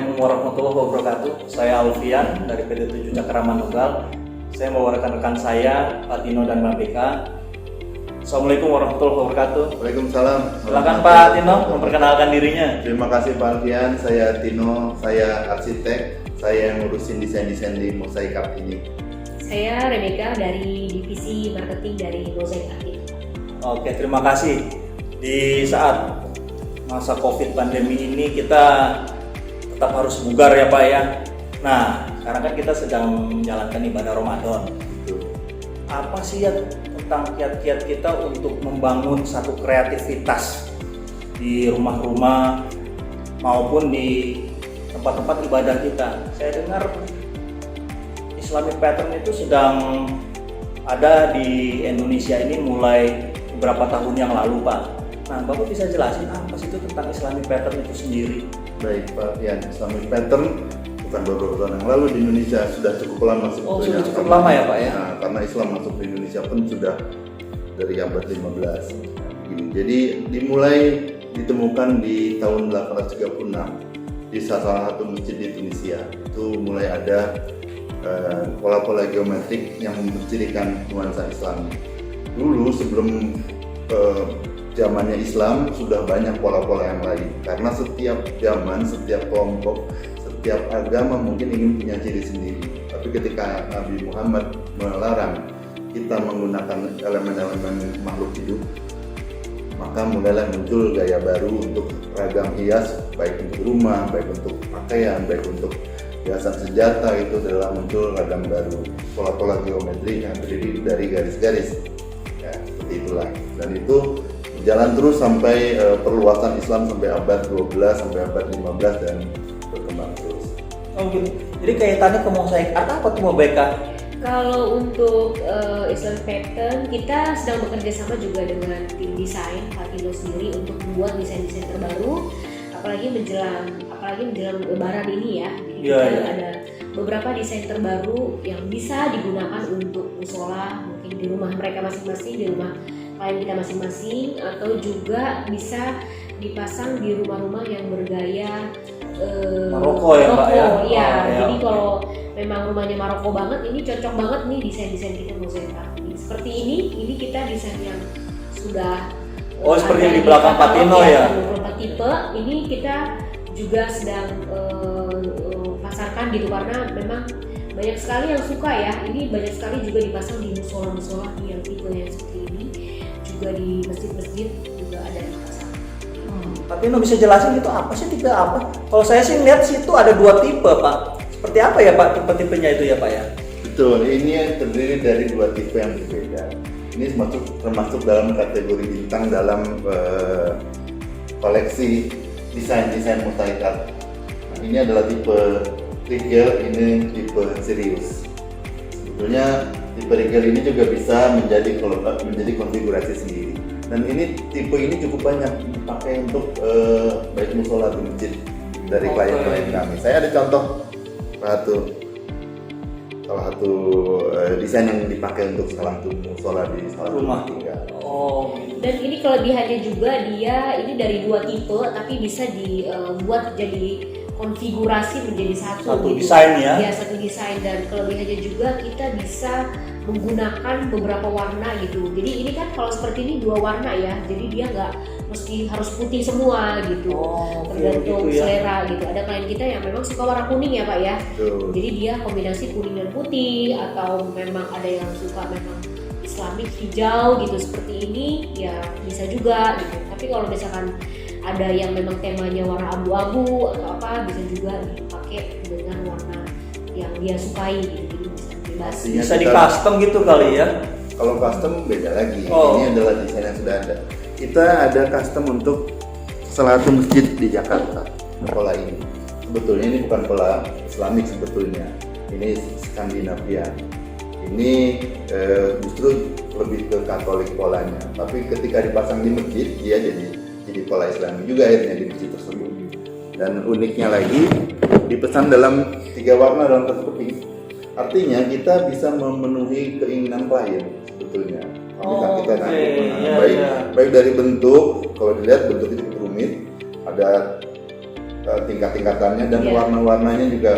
Assalamualaikum warahmatullahi wabarakatuh. Saya Alfian dari PT 7 Cakra Manunggal. Saya membawa rekan-rekan saya, Pak Tino dan Mbak Beka. Assalamualaikum warahmatullahi wabarakatuh. Waalaikumsalam. Silakan Pak Tino memperkenalkan dirinya. Terima kasih Pak Alfian. Saya Tino, saya arsitek. Saya yang ngurusin desain-desain di Mosaik Art ini. Saya Rebecca dari divisi marketing dari Mosaik Art. Oke, terima kasih. Di saat masa COVID pandemi ini kita tetap harus bugar ya Pak ya. Nah, sekarang kan kita sedang menjalankan ibadah Ramadan. Apa sih ya tentang kiat-kiat kita untuk membangun satu kreativitas di rumah-rumah maupun di tempat-tempat ibadah kita? Saya dengar Islamic pattern itu sedang ada di Indonesia ini mulai beberapa tahun yang lalu Pak. Nah, Bapak bisa jelasin apa sih itu tentang Islamic pattern itu sendiri? Baik Pak Alfian, Islamic pattern bukan beberapa tahun yang lalu di Indonesia, sudah cukup lama sebetulnya. Oh, sudah cukup lama ya Pak ya? Nah, karena Islam masuk di Indonesia pun sudah dari abad 15. Jadi dimulai ditemukan di tahun 1836 di salah satu masjid di Tunisia. Itu mulai ada pola-pola geometrik yang mencirikan nuansa Islam. Dulu sebelum zamannya Islam sudah banyak pola-pola yang lain, karena setiap zaman, setiap kelompok, setiap agama mungkin ingin punya ciri sendiri. Tapi ketika Nabi Muhammad melarang kita menggunakan elemen-elemen makhluk hidup, maka mulailah muncul gaya baru untuk ragam hias, baik untuk rumah, baik untuk pakaian, baik untuk hiasan senjata. Itu adalah muncul ragam baru, pola-pola geometri yang terdiri dari garis-garis. Ya, seperti itulah. Dan itu berjalan terus sampai perluasan Islam sampai abad 12 sampai abad 15 dan berkembang terus. Oh gitu. Jadi kaitannya ke Mosaik Art apa tuh Mbak Beka? Kalau untuk Islamic pattern, kita sedang bekerja sama juga dengan tim desain Pak Tino sendiri untuk membuat desain-desain terbaru, apalagi menjelang Lebaran ini ya. Jadi kita ada beberapa desain terbaru yang bisa digunakan untuk musola, mungkin di rumah mereka masing-masing, di rumah klien kita masing-masing, atau juga bisa dipasang di rumah-rumah yang bergaya Maroko ya Mbak ya? Iya, ya. jadi kalau memang rumahnya Maroko banget, ini cocok banget nih desain-desain kita Mosaik Art. Seperti ini kita desain yang sudah seperti yang di belakang Pak Tino ya? Beberapa tipe, ini kita juga sedang pasarkan gitu, karena memang banyak sekali yang suka ya. Ini banyak sekali juga dipasang di musola-musola yang tipe yang seperti ini, juga di masjid-masjid juga ada yang pasang. Pak Tino bisa jelasin itu apa sih, tipe apa? Kalau saya sih lihat sih itu ada 2 tipe Pak. Seperti apa ya Pak tipe-tipenya itu ya Pak ya? Betul, ini terdiri dari 2 tipe yang berbeda. Ini termasuk dalam kategori bintang dalam koleksi desain-desain Mosaik Art. Nah, ini adalah tipe Rigel, ini tipe serius. Sebetulnya tipe Rigel ini juga bisa menjadi konfigurasi sendiri. Dan tipe ini cukup banyak dipakai untuk baik musola di masjid dari klien-klien kami. Saya ada contoh salah satu desain yang dipakai untuk salah satu musola di salah rumah tinggal. Dan ini kelebihannya juga ini dari 2 tipe, tapi bisa dibuat jadi konfigurasi menjadi satu gitu. Desain ya? Iya, satu desain. Dan kelebihannya juga kita bisa menggunakan beberapa warna gitu. Jadi ini kan kalau seperti ini 2 warna ya, jadi dia nggak mesti harus putih semua gitu. Tergantung gitu ya. selera gitu. Ada klien kita yang memang suka warna kuning ya Pak ya. Jadi dia kombinasi kuning dan putih, atau memang ada yang suka memang Islamic hijau gitu seperti ini ya bisa juga gitu. Tapi kalau misalkan ada yang memang temanya warna abu-abu atau apa, bisa juga dipakai dengan warna yang dia sukai gitu. Jadi bisa bebas. Bisa di custom gitu kali ya? Kalau custom beda lagi. Ini adalah desain yang sudah ada. Kita ada custom untuk salah satu masjid di Jakarta. Pola ini sebetulnya ini bukan pola Islamik sebetulnya. Ini Skandinavian. Ini justru lebih ke Katolik polanya. Tapi ketika dipasang di masjid, dia jadi pola Islami juga akhirnya di masjid tersebut. Dan uniknya lagi, dipesan dalam 3 warna dalam satu keping. Artinya kita bisa memenuhi keinginan klien sebetulnya. Baik dari bentuk, kalau dilihat bentuk itu rumit, ada tingkat-tingkatannya dan Iya. warna-warnanya juga.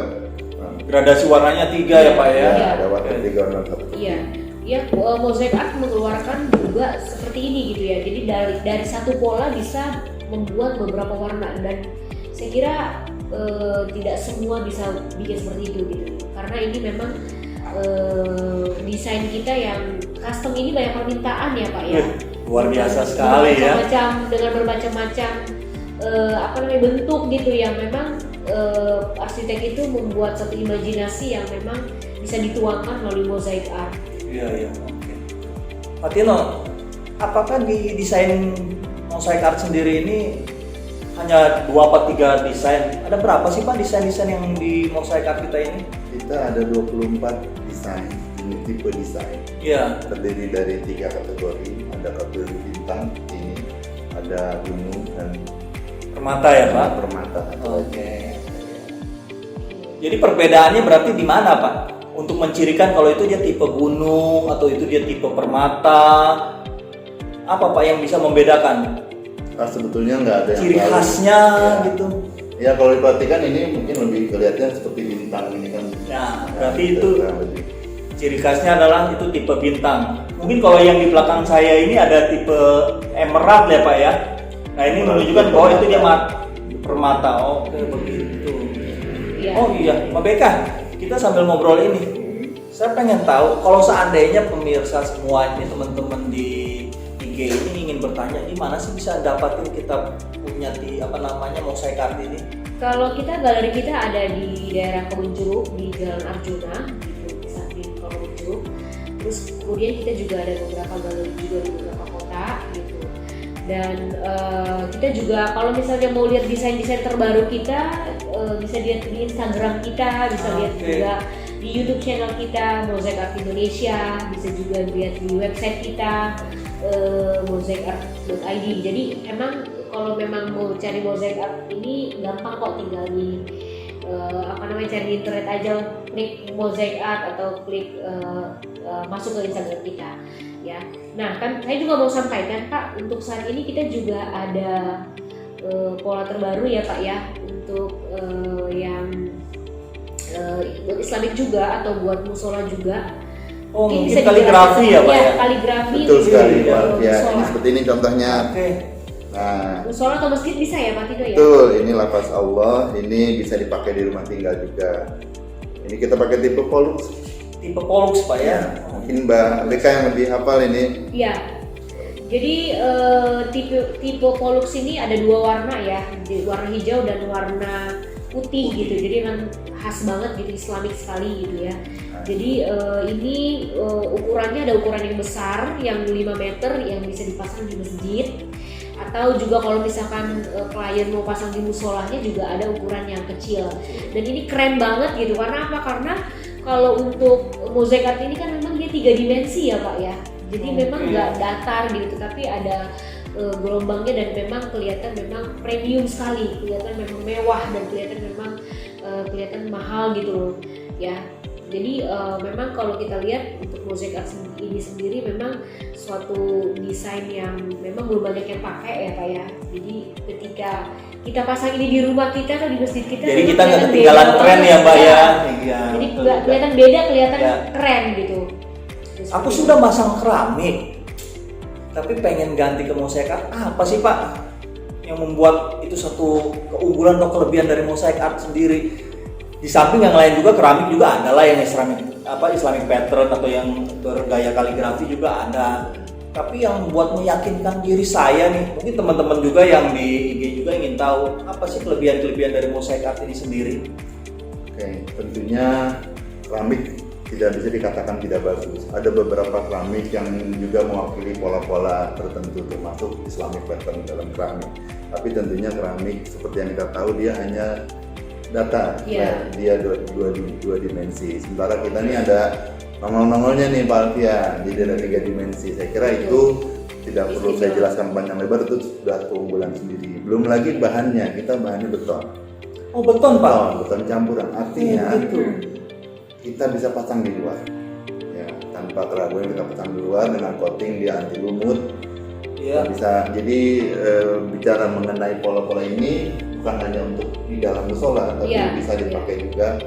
Gradasi warnanya 3 ya Pak ya. Iya. Ada warna 3 warna 1. Iya, ya Mosaic Art mengeluarkan juga seperti ini gitu ya. Jadi dari satu pola bisa membuat beberapa warna, dan saya kira tidak semua bisa bikin seperti itu gitu. Karena ini memang desain kita yang custom ini banyak permintaan ya Pak ya. Luar biasa sekali ya. Dengan bermacam-macam bentuk gitu yang memang arsitek itu membuat satu imajinasi yang memang bisa dituangkan melalui mosaic art. Iya, oke. Pak Tino, apakah di desain mosaic art sendiri ini hanya 2 atau 3 desain? Ada berapa sih Pak desain-desain yang di mosaic art kita ini? Kita ada 24 desain, ini tipe desain. Iya. Terdiri dari 3 kategori, ada kategori bintang, ini ada gunung dan Permata ya Pak? permata. Oke. Jadi perbedaannya berarti di mana Pak? Untuk mencirikan kalau itu dia tipe gunung atau itu dia tipe permata, apa Pak yang bisa membedakan? Sebetulnya nggak ada yang Ciri paling- khasnya ya. gitu. Ya kalau diperhatikan ini mungkin lebih kelihatan seperti bintang ini kan. Nah, berarti gitu, itu kurang lebih. ciri khasnya adalah itu tipe bintang. Mungkin kalau yang di belakang saya ini ada tipe emerald ya Pak ya. Nah ini menunjukkan bahwa itu dia permata. Oke begitu. Iya. Oh iya, Mbak Beka, kita sambil ngobrol ini, saya pengen tahu kalau seandainya pemirsa semua ini teman-teman di IG ini ingin bertanya di mana sih bisa dapatin kita punya mosaic art ini? Kalau galeri kita ada di daerah Kebun Jeruk di Jalan Arjuna gitu, di samping Kebun Jeruk. Terus kemudian kita juga ada beberapa galeri juga di beberapa kota gitu. Dan kita juga kalau misalnya mau lihat desain-desain terbaru kita bisa lihat di Instagram kita, bisa lihat juga di YouTube channel kita Mosaic Art Indonesia, bisa juga lihat di website kita mosaicart.id. Jadi emang kalau memang mau cari mosaic art ini gampang kok, tinggal di cari di internet aja, klik mosaic art atau klik masuk ke Instagram kita ya. Nah kan saya juga mau sampaikan Pak, untuk saat ini kita juga ada pola terbaru ya Pak ya, untuk yang buat Islamic juga atau buat musola juga. Oh mungkin bisa kaligrafi ya Pak ya? Kaligrafi. Betul sekali Iya, Pak. Ya, musola. ini seperti ini contohnya. Oke. Nah, Musola atau masjid bisa ya Pak Tino ya? betul, ini lafaz Allah, ini bisa dipakai di rumah tinggal juga. Ini kita pakai tipe Pollux. Tipe Pollux Pak ya? Mungkin Mbak Beka yang lebih hafal ini. Iya. Jadi tipe Pollux ini ada 2 warna ya, warna hijau dan warna putih gitu. Jadi memang khas banget gitu, Islamic sekali gitu ya. Jadi ini ukurannya ada ukuran yang besar yang 5 meter yang bisa dipasang di masjid, atau juga kalau misalkan klien mau pasang di musolahnya juga ada ukuran yang kecil. Dan ini keren banget gitu, karena apa? Karena kalau untuk mosaic art ini kan memang dia 3 dimensi ya Pak ya. Jadi memang nggak datar gitu, tapi ada gelombangnya dan memang kelihatan memang premium sekali, kelihatan memang mewah dan kelihatan mahal gitu loh ya. Jadi memang kalau kita lihat untuk mosaic art ini sendiri memang suatu desain yang memang belum banyak yang pakai ya Pak ya. Jadi ketika kita pasang ini di rumah kita atau di masjid kita, Jadi memang kita nggak kelihatan ketinggalan beda tren banget. ya Mbak ya? Iya. Jadi betul nggak juga. kelihatan beda, kelihatan Ya. keren gitu. Aku sudah masang keramik, tapi pengen ganti ke mosaic art. Apa sih Pak yang membuat itu satu keunggulan atau kelebihan dari mosaic art sendiri? Di samping yang lain juga keramik juga ada lah yang Islamic pattern atau yang bergaya kaligrafi juga ada. Tapi yang buat meyakinkan diri saya nih, mungkin teman-teman juga yang di IG juga ingin tahu apa sih kelebihan-kelebihan dari mosaic art ini sendiri. Oke, tentunya keramik tidak bisa dikatakan tidak bagus. Ada beberapa keramik yang juga mewakili pola-pola tertentu termasuk Islamic pattern dalam keramik. Tapi tentunya keramik seperti yang kita tahu dia hanya datar, Iya. dia dua dimensi. Sementara kita nih ada nongol-nongolnya nih Pak Alfian, jadi ada 3 dimensi. Saya kira itu tidak perlu saya jelaskan panjang lebar, itu sudah keunggulan sendiri. Belum lagi bahannya, kita bahannya beton. Oh beton Pak? Beton campuran, artinya gitu. kita bisa pasang di luar. Ya, tanpa keraguan kita pasang di luar dengan coating dia anti lumut. Iya. Bisa jadi bicara mengenai pola-pola ini bukan hanya untuk di dalam musola, tapi Iya, bisa dipakai juga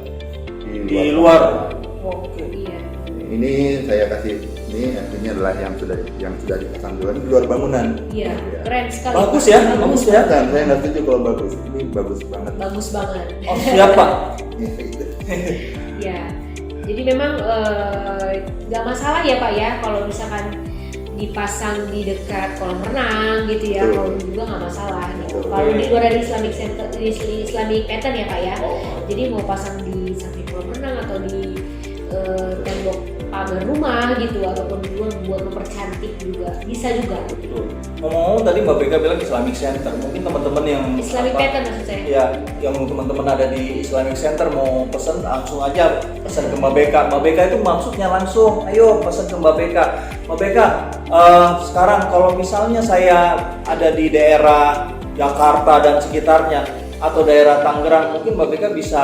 Di luar. Oke. Iya. Ini saya kasih, ini adalah yang sudah dipasang duluan di luar bangunan. Iya, keren sekali. Bagus ya, bagus ya. Bukan, saya nggak setuju kalau bagus. Ini bagus banget. Bagus banget. Oh siapa? Ya, jadi memang nggak masalah ya Pak ya kalau misalkan dipasang di dekat kolam renang gitu ya, Betul. kalau juga nggak masalah gitu. Betul. Kalau di luar dari Islamic Center, Islamic pattern ya Pak ya. Oh. Jadi mau pasang di samping kolam renang atau di tembok pagar rumah gitu, ataupun buat mempercantik juga bisa juga. Ngomong-ngomong tadi Mbak Beka bilang Islamic Center, mungkin teman-teman yang Islamic pattern maksud saya. Ya, yang teman-teman ada di Islamic Center mau pesen langsung aja pesan ke Mbak Beka. Mbak Beka itu maksudnya langsung, ayo pesan ke Mbak Beka. Mbak Beka, sekarang kalau misalnya saya ada di daerah Jakarta dan sekitarnya atau daerah Tangerang, mungkin Mbak Beka bisa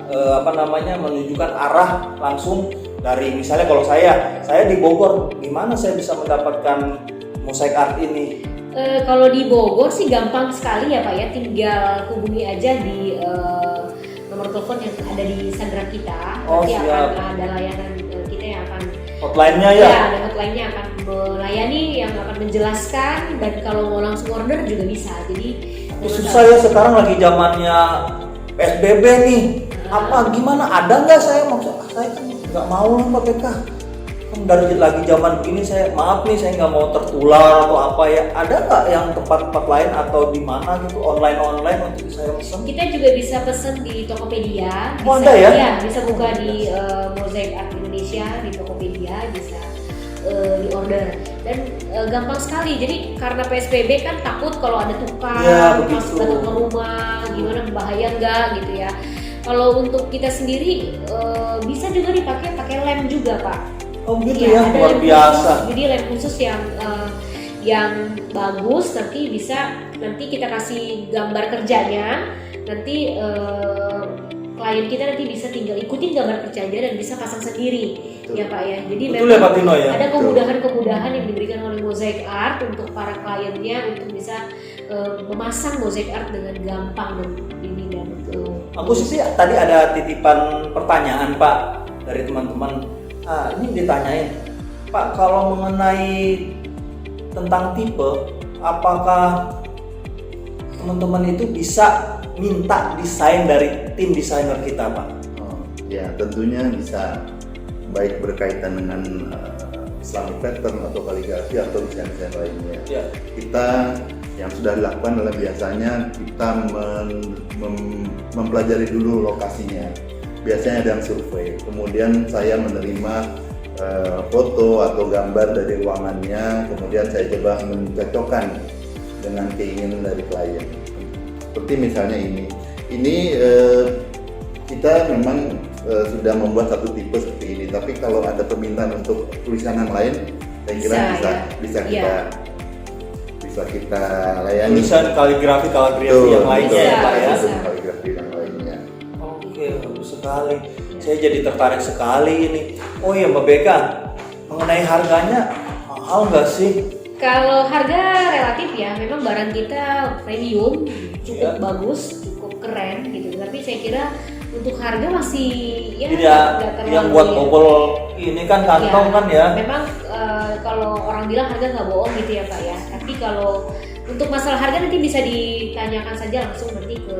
menunjukkan arah langsung dari misalnya kalau saya di Bogor, gimana saya bisa mendapatkan mosaik art ini? Kalau di Bogor sih gampang sekali ya Pak ya, tinggal hubungi aja di nomor telepon yang ada di Instagram kita. Oh, Nanti siap. akan ada layanan kita yang akan Hotline-nya ya? ada hotline-nya akan melayani, yang akan menjelaskan, dan kalau mau langsung order juga bisa. Jadi Susah ya sekarang lagi zamannya PSBB nih. Apa gimana? Ada nggak saya saya kan nggak mau lah Mbak Beka. Kan dari lagi zaman begini saya maaf nih saya nggak mau tertular atau apa ya. Ada nggak yang tempat-tempat lain atau di mana gitu online untuk saya pesan? kita juga bisa pesen di Tokopedia. Oh, Bisa, ada ya? Iya, bisa buka di Mosaic Art Indonesia di Tokopedia, bisa di order, dan gampang sekali. Jadi karena PSBB kan takut kalau ada tukang Ya, pas begitu. datang ke rumah, gimana bahaya nggak gitu ya. Kalau untuk kita sendiri bisa juga dipakai lem juga Pak. Oh gitu Iya, ya, ada luar lem biasa. khusus, jadi lem khusus yang bagus, nanti kita kasih gambar kerjanya, nanti klien kita nanti bisa tinggal ikutin gambar kerjanya dan bisa pasang sendiri. Betul. Ya Pak ya. Jadi Betul ya Pak Tino ya? ada kemudahan-kemudahan yang diberikan oleh Mosaic Art untuk para kliennya untuk bisa memasang Mosaic Art dengan gampang dan ini dan Aku sih tadi ada titipan pertanyaan Pak dari teman-teman. Ini ditanyain, Pak, kalau mengenai tentang tipe, apakah teman-teman itu bisa minta desain dari tim desainer kita, Pak? Oh, ya tentunya bisa, baik berkaitan dengan Islamic pattern atau kaligrafi atau desain-desain lainnya. Ya. Kita yang sudah dilakukan adalah biasanya kita mempelajari dulu lokasinya. Biasanya ada yang survei, kemudian saya menerima foto atau gambar dari ruangannya, kemudian saya coba mencocokkan dengan keinginan dari klien. Seperti misalnya ini kita memang sudah membuat satu tipe seperti ini, tapi kalau ada permintaan untuk tulisan yang lain, saya kira bisa kita layani. Tulisan kaligrafi yang lainnya ya Pak ya? Bisa. Kaligrafi yang lainnya. Oke, bagus sekali. Saya jadi tertarik sekali ini. Oh iya Mbak Beka, mengenai harganya mahal nggak sih? Kalau harga relatif ya, memang barang kita premium, cukup Ya. bagus, cukup keren gitu. Tapi saya kira untuk harga masih ya Tidak nggak terlalu yang buat ya. bobol ini kan kantong Ya, kan ya? Memang kalau orang bilang harga nggak bohong gitu ya Pak ya. Tapi kalau untuk masalah harga nanti bisa ditanyakan saja langsung nanti ke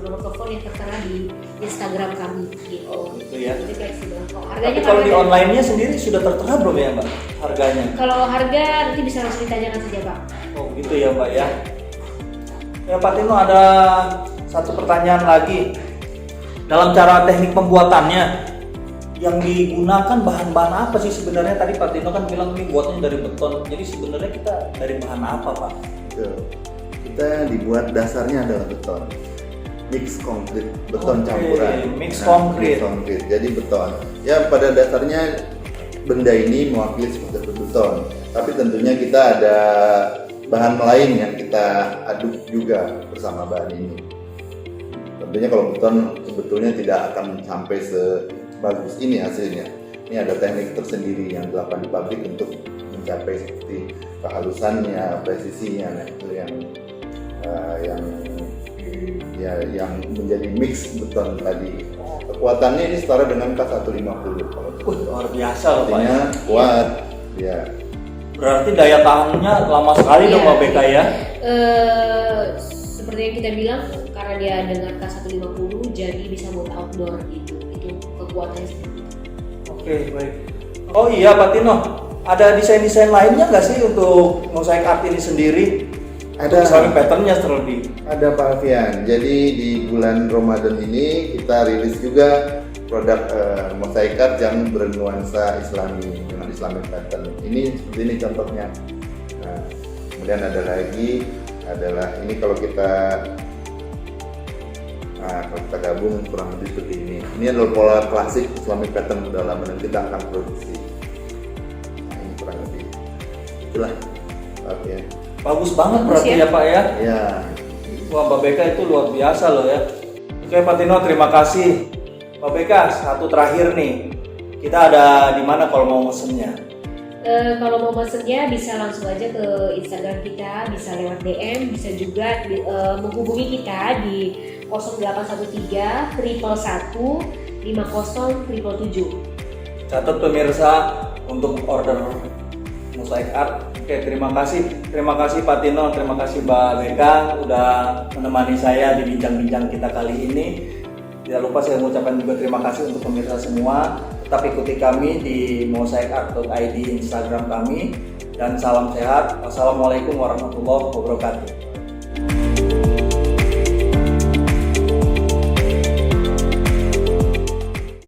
nomor telepon yang tertera di Instagram kami gitu. Oh gitu ya. Jadi fleksibel. Kalau Tapi harganya kalau di harga- online-nya sendiri sudah tertera belum ya Mbak harganya? Kalau harga nanti bisa langsung ditanyakan saja Pak. Oh gitu ya Mbak ya. Ya Pak Tino, ada satu pertanyaan lagi. Dalam cara teknik pembuatannya yang digunakan bahan-bahan apa sih sebenarnya? Tadi Pak Tino kan bilang ini buatnya dari beton. Jadi sebenarnya kita dari bahan apa Pak? Kita dibuat dasarnya adalah beton, mix konkrit, beton Oke, campuran. mix konkrit. Mix konkrit. Jadi beton. Ya pada dasarnya benda ini mewakili seperti beton, tapi tentunya kita ada bahan lain yang kita aduk juga bersama bahan ini. Tentunya kalau beton sebetulnya tidak akan sampai sebagus ini hasilnya. Ini ada teknik tersendiri yang dilakukan di pabrik untuk mencapai seperti kehalusannya, presisinya, nah itu yang menjadi mix beton tadi. Kekuatannya ini setara dengan K150. Luar biasa loh Pak. Artinya kuat, ya. Berarti daya tahannya lama sekali dong Pak BK ya? Seperti yang kita bilang, karena dia dengan K150 jadi bisa buat outdoor gitu. Itu kekuatannya seperti itu. Oke, baik. Oh iya Pak Tino, ada desain-desain lainnya nggak sih untuk mosaic art ini sendiri? Ada. Misalnya patternnya terlebih. Ada Pak Alfian. Jadi di bulan Ramadan ini kita rilis juga produk mosaic art yang bernuansa Islami dengan Islamic pattern. Ini seperti ini contohnya. Nah, kemudian ada lagi adalah ini kalau kita gabung kurang lebih seperti ini. Ini adalah pola klasik Islamic pattern udah lama dan kita akan produksi. Nah, ini kurang lebih itulah Pak Alfian. Bagus banget Bagus berarti ya. ya Pak ya? Ya. Wah Pak BK itu luar biasa loh ya. Oke Pak Tino, terima kasih. Pak BK, satu terakhir nih. Kita ada di mana kalau mau mesennya? Kalau mau mesennya bisa langsung aja ke Instagram kita, bisa lewat DM, bisa juga menghubungi kita di 0813 111 50 777. Catat pemirsa untuk order mosaic art. Oke, terima kasih Pak Tino, terima kasih Mbak BK udah menemani saya di bincang-bincang kita kali ini. Tidak lupa saya mengucapkan juga terima kasih untuk pemirsa semua. Tetap ikuti kami di mosaicart.id Instagram kami, dan salam sehat. Wassalamualaikum warahmatullahi wabarakatuh.